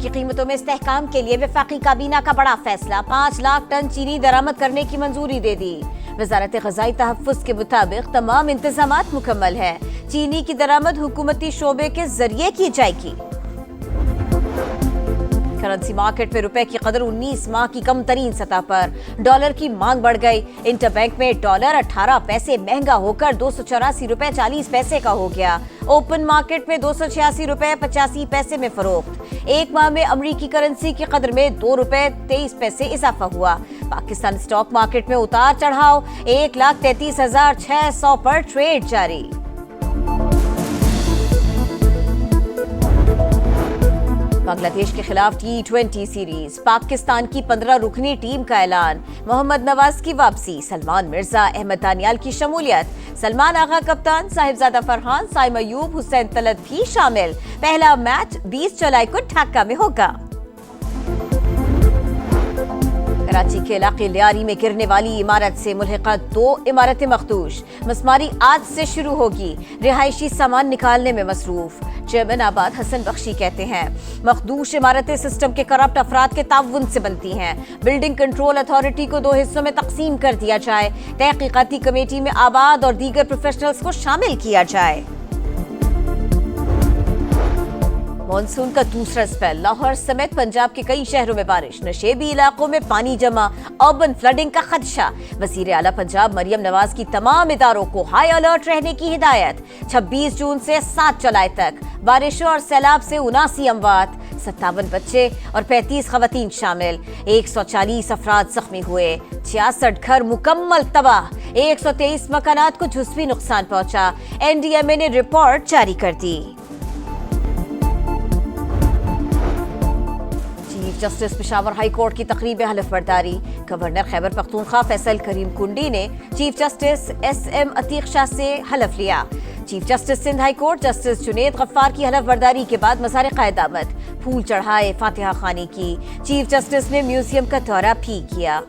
की कीमतों में इस्तेहकाम के लिए वफाकी काबीना का बड़ा फैसला, 5 लाख टन चीनी दरामद करने की मंजूरी दे दी। वजारत ग़ज़ाई तहफ़्फ़ुज़ के मुताबिक तमाम इंतजामात मुकम्मल है। चीनी की दरामद हुकूमती शोबे के जरिए की जाएगी। करेंसी मार्केट में रुपए की कदर 19 माह की कम तरीन सतह पर, डॉलर की मांग बढ़ गई। इंटरबैंक में डॉलर 18 पैसे महंगा होकर 284 रुपए 40 पैसे का हो गया। ओपन मार्केट में 286 रुपए 85 पैसे में फरोख्त। एक माह में अमरीकी करेंसी की कदर में 2 रुपए 23 पैसे इजाफा हुआ। पाकिस्तान स्टॉक मार्केट में उतार चढ़ाव, 1,33,600 पर ट्रेड जारी। बांग्लादेश के खिलाफ T20 सीरीज, पाकिस्तान की 15 रुकनी टीम का ऐलान। मोहम्मद नवाज की वापसी, सलमान मिर्जा, अहमद दानियाल की शमूलियत, सलमान आगा कप्तान, साहिबजादा फरहान, साइम अयूब, हुसैन तलत भी शामिल। पहला मैच 20 जुलाई को ढाका में होगा। कराची के इलाके लियारी में गिरने वाली इमारत से मुल्हिका 2 इमारतें मखदूश। मसमारी आज से शुरू होगी। रिहायशी सामान निकालने में मसरूफ। चेयरमैन आबाद हसन बख्शी कहते हैं, मखदूश इमारतें सिस्टम के करप्ट अफराद के ताउन से बनती हैं। बिल्डिंग कंट्रोल अथॉरिटी को 2 हिस्सों में तकसीम कर दिया जाए। तहकीकाती कमेटी में आबाद और दीगर प्रोफेशनल्स को शामिल किया जाए। मॉनसून का दूसरा स्पेल, लाहौर समेत पंजाब के कई शहरों में बारिश, नशेबी इलाकों में पानी जमा, अर्बन फ्लडिंग का खदशा। वजीर आला पंजाब मरियम नवाज की तमाम इदारों को हाई अलर्ट रहने की हिदायत। 26 जून से 7 जुलाई तक बारिशों और सैलाब से 79 अमवात, 57 बच्चे और 35 खवातीन शामिल। 140 अफराद जख्मी हुए, 66 घर मुकम्मल तबाह, 123 मकानात को जुज़वी नुकसान पहुंचा। NDMA ने रिपोर्ट जारी कर दी। Chief justice Peshawar high court की तकरीब हलफ बर्दारी। गवर्नर खैबर पख्तूनख्वा फैसल करीम कुंडी ने chief justice SM Atiq Shah से हलफ लिया। Chief justice Sindh high court justice Junaid Ghaffar की हलफ बर्दारी के बाद मज़ार क़यामत, फूल चढ़ाए, फातिहा खानी की। चीफ जस्टिस ने म्यूजियम का दौरा भी किया।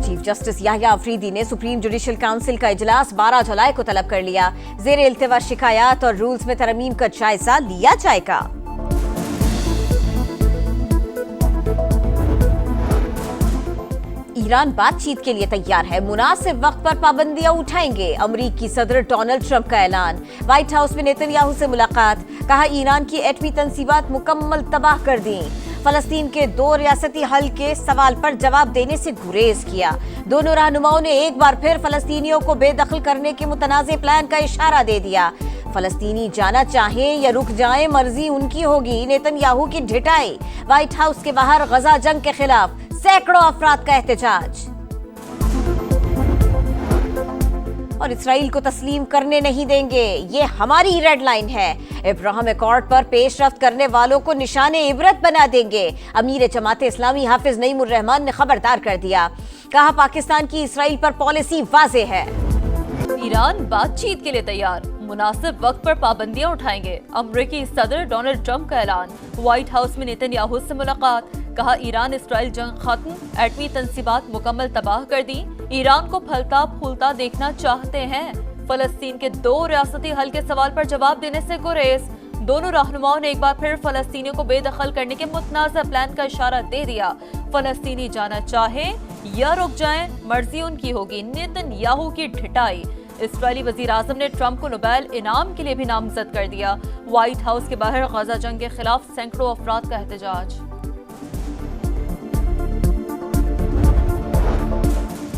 चीफ जस्टिस याहिया अफरीदी ने सुप्रीम जुडिशल काउंसिल का इजलास 12 जुलाई को तलब कर लिया। ज़ेर इल्तिवा शिकायत और रूल्स में तरमीम का जायजा लिया जाएगा। ईरान बातचीत के लिए तैयार है, मुनासिब वक्त पर पाबंदियां उठाएंगे। अमरीकी सदर डोनाल्ड ट्रंप का ऐलान। व्हाइट हाउस में नेतन्याहू से मुलाकात, कहा ईरान की एटमी तंसीबात मुकम्मल तबाह कर दी। फलस्तीन के 2 रियासती हल के सवाल पर जवाब देने से गुरेज किया। दोनों रहनुमाओं ने एक बार फिर फलस्तीनियों को बेदखल करने के मुतनाज़े प्लान का इशारा दे दिया। फलस्तीनी जाना चाहें या रुक जाएं, मर्जी उनकी होगी, नेतन्याहू की ढिठाई। व्हाइट हाउस के बाहर गजा जंग के खिलाफ सैकड़ों अफराद का एहतजाज। और इसराइल को तस्लीम करने नहीं देंगे, ये हमारी रेड लाइन है। इब्राहिम अकॉर्ड पर पेशरफ्त करने वालों को निशाने इबरत बना देंगे। अमीर जमाते इस्लामी हाफिज नईमुर रहमान ने खबरदार कर दिया, कहा पाकिस्तान की इसराइल पर पॉलिसी वाज़ेह है। ईरान बातचीत के लिए तैयार, मुनासिब वक्त पर पाबंदियां उठाएंगे। अमेरिकी सदर डोनाल्ड ट्रंप का ऐलान। व्हाइट हाउस में नेतन्याहू से मुलाकात, कहा ईरान इसराइल जंग खत्म, एटमी तंसीबात मुकम्मल तबाह कर दी। ईरान को फलता फूलता देखना चाहते हैं। फलस्तीन के 2 रियासती हल के सवाल पर जवाब देने से गुरेज। दोनों रहनुमाओं ने एक बार फिर फलस्तीनियों को बेदखल करने के मुतनाज़ा प्लान का इशारा दे दिया। फलस्तीनी जाना चाहें या रुक जाएं, मर्जी उनकी होगी, नेतन्याहू की ढिठाई। इस्राएली वजीर आजम ने ट्रंप को नोबेल इनाम के लिए भी नामजद कर दिया। व्हाइट हाउस के बाहर गजा जंग के खिलाफ सैकड़ों अफराद का एहतजाज।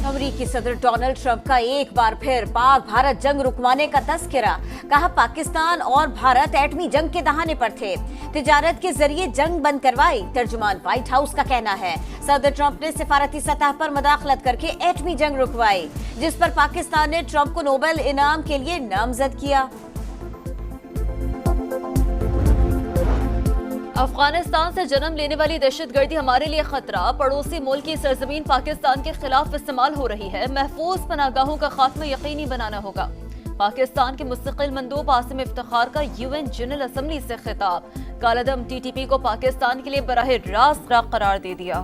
अमेरिकी सदर डोनाल्ड ट्रंप का एक बार फिर पाक भारत जंग रुकवाने का तस्करा, कहा पाकिस्तान और भारत एटमी जंग के दहाने पर थे, तिजारत के जरिए जंग बंद करवाई। तर्जुमान व्हाइट हाउस का कहना है सदर ट्रंप ने सिफारती सतह पर मदाखलत करके एटमी जंग रुकवाई, जिस पर पाकिस्तान ने ट्रंप को नोबेल इनाम के लिए नामजद किया। अफगानिस्तान से जन्म लेने वाली दहशतगर्दी हमारे लिए खतरा, पड़ोसी मुल्क की सरजमीन पाकिस्तान के खिलाफ इस्तेमाल हो रही है। महफूज पनाहगाहों का खात्मा यकीनी बनाना होगा। पाकिस्तान के मुस्तकिल मंदूब आसिम इफ्तिखार का UN जनरल असम्बली से खिताब, कालादम TTP को पाकिस्तान के लिए बराह रास्त करार दे दिया।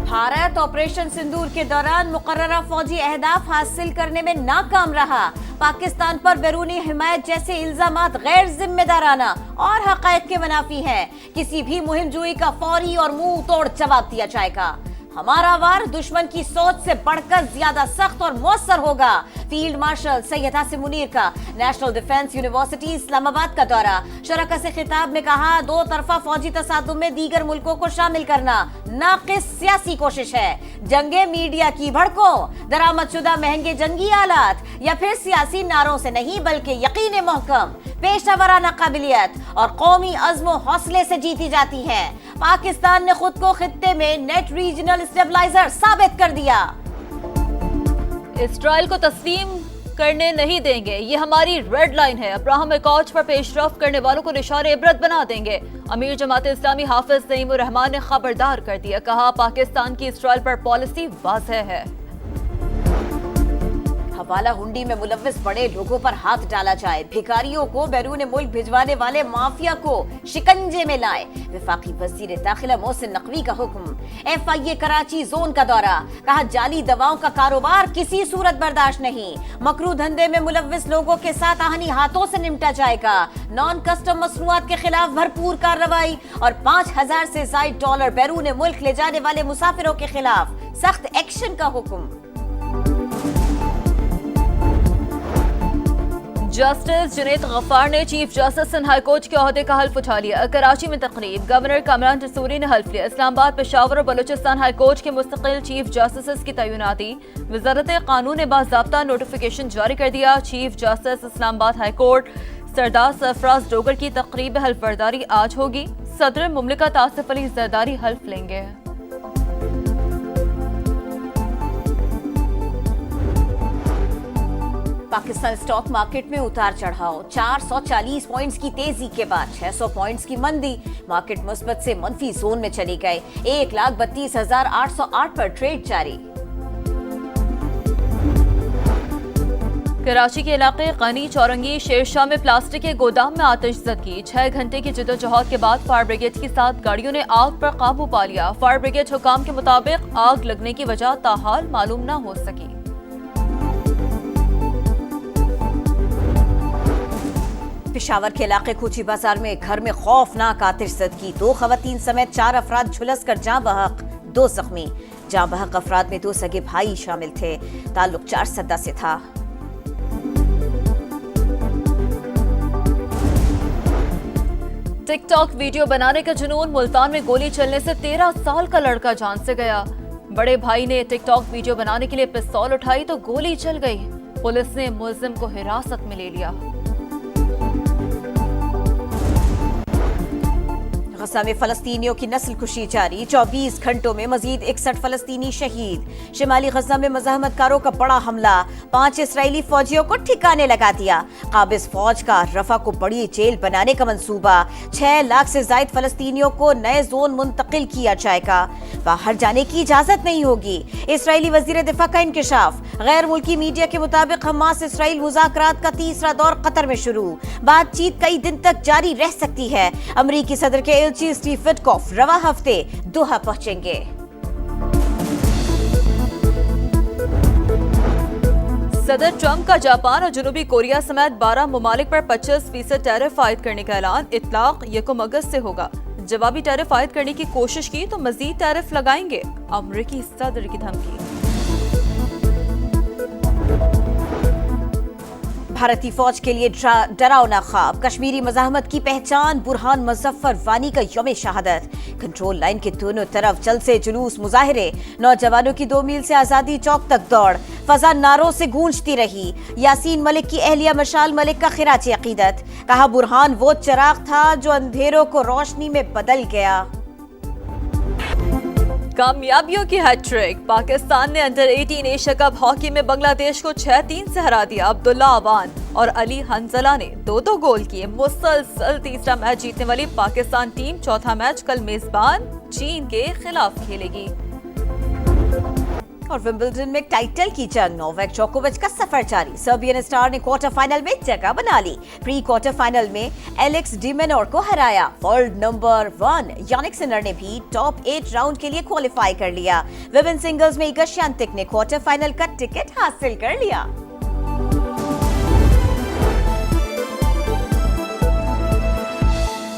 भारत ऑपरेशन सिंदूर के दौरान मुकर्ररा फौजी अहदाफ हासिल करने में नाकाम रहा। पाकिस्तान पर बैरूनी हिमायत जैसे इल्जामात गैर जिम्मेदाराना और हकायक के मुनाफी हैं। किसी भी मुहिमजोई का फौरी और मुंह तोड़ जवाब दिया जाएगा। हमारा वार दुश्मन की सोच से बढ़कर ज्यादा सख्त और मौसर होगा। फील्ड मार्शल सैयद हासिम मुनीर का नेशनल डिफेंस यूनिवर्सिटी इस्लामाबाद का दौरा। शरका से खिताब में कहा, दो तरफा फौजी तसादुम में दीगर मुल्कों को शामिल करना नाकिस सियासी कोशिश है। जंगे मीडिया की भड़कों, दरामदशुदा महंगे जंगी आलात या फिर सियासी नारों से नहीं बल्कि यकीन महकम, पेशेवराना काबिलियत और कौमी अज़्म व हौसले से जीती जाती है। पाकिस्तान ने खुद को खित्ते में नेट रीजनल स्टेबलाइजर साबित कर दिया। इसराइल को तस्लीम करने नहीं देंगे, ये हमारी रेड लाइन है। अब्राहम अकॉर्ड पर पेशरफ करने वालों को निशाने इबरत बना देंगे। अमीर जमात इस्लामी हाफिज नईमुर रहमान ने खबरदार कर दिया, कहा पाकिस्तान की इसराइल पर पॉलिसी वाज़ेह है। हवाला हुंडी में मुलव्विस बड़े लोगों पर हाथ डाला जाए। भिखारियों को बैरून मुल्क भिजवाने वाले माफिया को शिकंजे में लाए। वफाकी वज़ीर दाखिला मोहसिन नकवी का हुक्म। FIA कराची जोन का दौरा, कहा जाली दवाओं का कारोबार किसी सूरत बर्दाश्त नहीं। मकरू धंधे में मुलव्विस लोगों के साथ आहनी हाथों से निपटा जाएगा। नॉन कस्टम मसनूआत के खिलाफ भरपूर कार्रवाई और $5000 से ज़ायद डॉलर बैरून मुल्क ले जाने वाले मुसाफिरों के खिलाफ सख्त एक्शन का हुक्म। जस्टिस जुनैद गफ्फार ने chief justice and high court के ओहदे का हल्फ उठा लिया। कराची में तकरीब, गवर्नर कामरान रसूरी ने हल्फ लिया। इस्लामाबाद, पेशावर और बलूचिस्तान हाई कोर्ट के मुस्तकिल चीफ जस्टिस की तैनाती। वजारत कानून ने बाज़ाब्ता नोटिफिकेशन जारी कर दिया। Chief justice Islamabad high court Sardar Sarfaraz Dogar की तकरीब हल्फ बर्दारी आज होगी। सदर मुमलिकत आसिफ अली जरदारी हल्फ लेंगे। पाकिस्तान स्टॉक मार्केट में उतार चढ़ाव। 440 पॉइंट्स की तेजी के बाद 600 पॉइंट्स की मंदी। मार्केट मुस्बत से मनफी जोन में चली गए। 1,32,808 पर ट्रेड जारी। कराची के इलाके गनी, चौरंगी, शेरशाह में प्लास्टिक के गोदाम में आतिशज़दगी। 6 घंटे की जद्दोजहद के बाद फायर ब्रिगेड की 7 गाड़ियों ने आग पर काबू पा लिया। फायर ब्रिगेड हुकाम के मुताबिक आग लगने की वजह ताहाल मालूम न हो सकी। पेशावर के इलाके खूची बाजार में घर में खौफनाक आतिशज़दगी। 2 खवातीन समेत 4 अफराद झुलस कर जाँ बहक, 2 जख्मी। जाँ बहक अफराद में 2 सगे भाई शामिल थे। ताल्लुक 4 सदा से था। टिकटॉक वीडियो बनाने का जुनून, मुल्तान में गोली चलने से 13 साल का लड़का जान से गया। बड़े भाई ने टिकटॉक वीडियो बनाने के लिए पिस्तौल उठाई तो गोली चल गई। पुलिस ने मुलजिम को हिरासत में ले लिया। गजा में फलस्तीनियों की नस्ल कुशी जारी। 24 घंटों में मजीद 61 फलस्तीनी शहीद। शिमाली गजा में मज़ाहमतकारों का बड़ा हमला, 5 इसराइली फौजियों को ठिकाने लगा दिया। काबिज फौज का रफा को बड़ी जेल बनाने का मंसूबा। 6 लाख से ज्यादा फलस्तीनियों को नए जोन मुंतकिल किया जाएगा। बाहर जाने की इजाजत नहीं होगी। इसराइली वजीर दिफा का इंकशाफ। गैर मुल्की मीडिया के मुताबिक हमास इसराइल मुज़ाकरात का तीसरा दौर कतर में शुरू। बातचीत कई दिन तक जारी रह सकती है। अमरीकी सदर के एलची स्टीव विटकॉफ रवा हफ्ते दोहा पहुंचेंगे। सदर ट्रंप का जापान और जनूबी कोरिया समेत 12 ममालिक पर 25% टैरिफ आयद करने का ऐलान। इतलाक 1 अगस्त से होगा। जवाबी टैरिफ आयद करने की कोशिश की तो मजीद टैरिफ लगाएंगे, अमरीकी सदर की धमकी। भारतीय फौज के लिए डरावना ख्वाब। कश्मीरी मज़ाहमत की पहचान बुरहान मुज़फ्फर वानी का यौम शहादत। कंट्रोल लाइन के दोनों तरफ जलसे जुलूस मुजाहिरे। नौजवानों की 2 मील से आज़ादी चौक तक दौड़। फजा नारों से गूंजती रही। यासीन मलिक की अहलिया मशाल मलिक का खिराज अकीदत। कहा बुरहान वो चिराग था जो अंधेरों को रोशनी में बदल गया। कामयाबियों की हैट्रिक। पाकिस्तान ने अंडर 18 एशिया कप हॉकी में बांग्लादेश को 6-3 से हरा दिया। अब्दुल्ला अवान और अली हंजला ने 2-2 गोल किए। मुसलसल तीसरा मैच जीतने वाली पाकिस्तान टीम चौथा मैच कल मेजबान चीन के खिलाफ खेलेगी। और विंबलडन में टाइटल की जंग, नोवाक जोकोविच का सफर जारी। सर्बियन स्टार ने क्वार्टर फाइनल में जगह बना ली। प्री क्वार्टर फाइनल में एलेक्स डी मिनोर को हराया। वर्ल्ड नंबर 1 यानिक सिनर ने भी टॉप 8 राउंड के लिए क्वालिफाई कर लिया। विमेन सिंगल्स में इगा श्योंटेक ने क्वार्टर फाइनल का टिकट हासिल कर लिया।